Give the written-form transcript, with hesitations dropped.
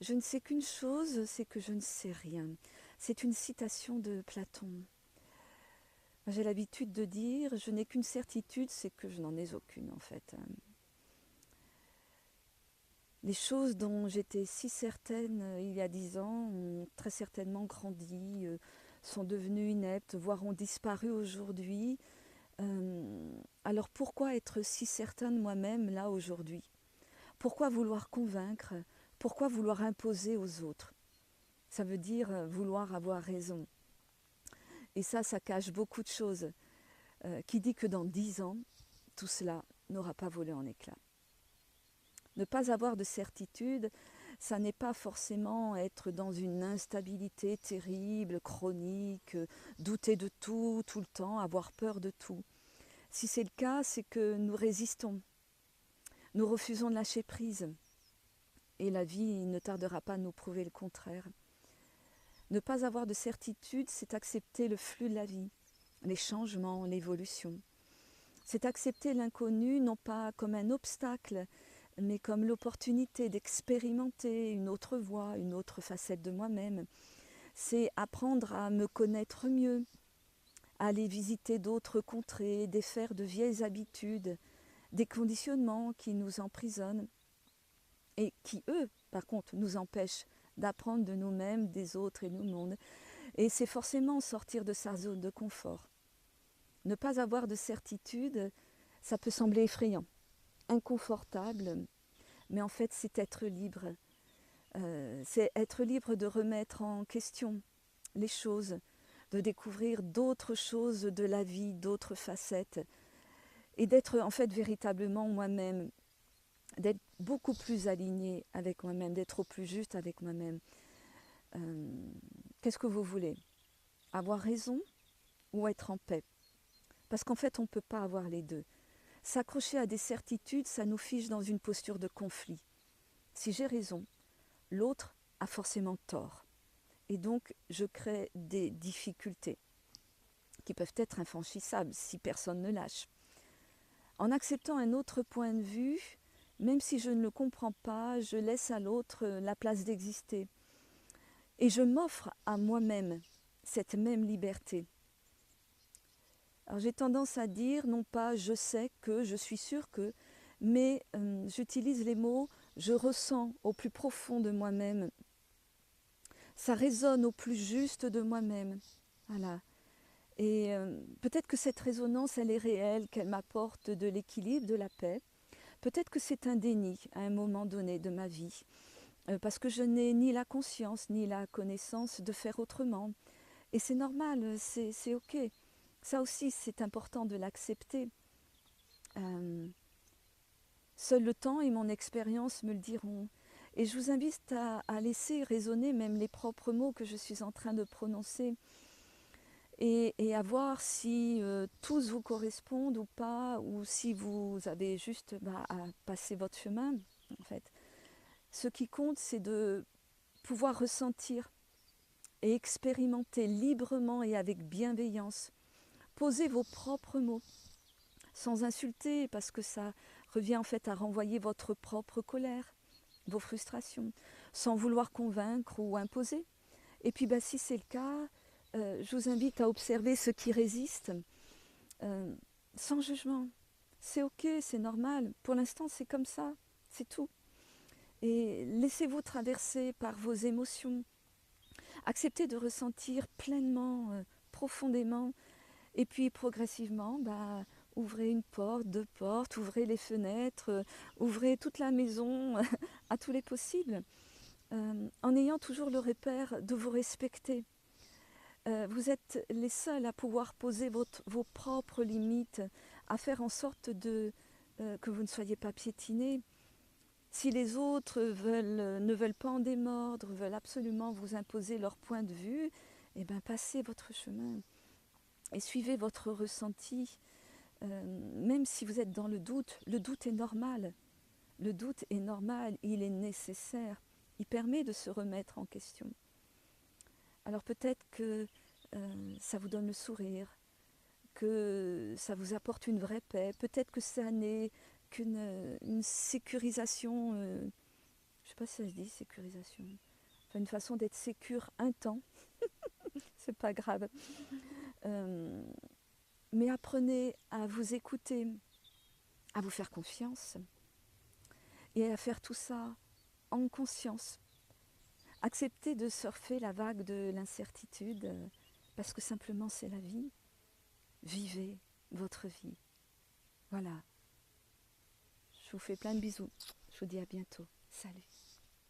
Je ne sais qu'une chose, c'est que je ne sais rien. C'est une citation de Platon. J'ai l'habitude de dire, je n'ai qu'une certitude, c'est que je n'en ai aucune en fait. Les choses dont j'étais si certaine il y a 10 ans ont très certainement grandi, sont devenues ineptes, voire ont disparu aujourd'hui. Alors pourquoi être si certain de moi-même là aujourd'hui? Pourquoi vouloir convaincre? Pourquoi vouloir imposer aux autres? Ça veut dire vouloir avoir raison. Et ça cache beaucoup de choses. Qui dit que dans 10 ans, tout cela n'aura pas volé en éclats. Ne pas avoir de certitude, ça n'est pas forcément être dans une instabilité terrible, chronique, douter de tout, tout le temps, avoir peur de tout. Si c'est le cas, c'est que nous résistons. Nous refusons de lâcher prise. Et la vie ne tardera pas à nous prouver le contraire. Ne pas avoir de certitude, c'est accepter le flux de la vie, les changements, l'évolution. C'est accepter l'inconnu non pas comme un obstacle, mais comme l'opportunité d'expérimenter une autre voie, une autre facette de moi-même. C'est apprendre à me connaître mieux, à aller visiter d'autres contrées, défaire de vieilles habitudes, des conditionnements qui nous emprisonnent et qui, eux, par contre, nous empêchent d'apprendre de nous-mêmes, des autres et du monde. Et c'est forcément sortir de sa zone de confort. Ne pas avoir de certitude, ça peut sembler effrayant, inconfortable, mais en fait c'est être libre. C'est être libre de remettre en question les choses, de découvrir d'autres choses de la vie, d'autres facettes, et d'être en fait véritablement moi-même, d'être beaucoup plus aligné avec moi-même, d'être au plus juste avec moi-même. Qu'est-ce que vous voulez? Avoir raison ou être en paix? Parce qu'en fait, on ne peut pas avoir les deux. S'accrocher à des certitudes, ça nous fiche dans une posture de conflit. Si j'ai raison, l'autre a forcément tort. Et donc, je crée des difficultés qui peuvent être infranchissables si personne ne lâche. En acceptant un autre point de vue, même si je ne le comprends pas, je laisse à l'autre la place d'exister. Et je m'offre à moi-même cette même liberté. Alors j'ai tendance à dire, non pas je sais que, je suis sûre que, mais j'utilise les mots je ressens au plus profond de moi-même. Ça résonne au plus juste de moi-même. Voilà. Et peut-être que cette résonance, elle est réelle, qu'elle m'apporte de l'équilibre, de la paix. Peut-être que c'est un déni à un moment donné de ma vie, parce que je n'ai ni la conscience ni la connaissance de faire autrement. Et c'est normal, c'est ok. Ça aussi, c'est important de l'accepter. Seul le temps et mon expérience me le diront. Et je vous invite à laisser résonner même les propres mots que je suis en train de prononcer et à voir si tous vous correspondent ou pas, ou si vous avez juste à passer votre chemin, en fait. Ce qui compte, c'est de pouvoir ressentir et expérimenter librement et avec bienveillance. Poser vos propres mots, sans insulter, parce que ça revient en fait à renvoyer votre propre colère, vos frustrations, sans vouloir convaincre ou imposer. Et puis si c'est le cas, je vous invite à observer ce qui résiste, euh, sans jugement. C'est ok, c'est normal. Pour l'instant, c'est comme ça, c'est tout. Et laissez-vous traverser par vos émotions. Acceptez de ressentir pleinement, profondément. Et puis progressivement, ouvrez une porte, deux portes, ouvrez les fenêtres, ouvrez toute la maison à tous les possibles. En ayant toujours le repère de vous respecter. Vous êtes les seuls à pouvoir poser vos propres limites, à faire en sorte que vous ne soyez pas piétinés. Si les autres ne veulent pas en démordre, veulent absolument vous imposer leur point de vue, eh bien passez votre chemin et suivez votre ressenti. Même si vous êtes dans le doute est normal. Le doute est normal, il est nécessaire. Il permet de se remettre en question. Alors peut-être que ça vous donne le sourire, que ça vous apporte une vraie paix. Peut-être que ça n'est qu'une sécurisation, sais pas si ça se dit, sécurisation. Enfin, une façon d'être sécure un temps, c'est pas grave. Euh, mais apprenez à vous écouter, à vous faire confiance et à faire tout ça en conscience. Acceptez de surfer la vague de l'incertitude parce que simplement c'est la vie. Vivez votre vie. Voilà. Je vous fais plein de bisous. Je vous dis à bientôt. Salut.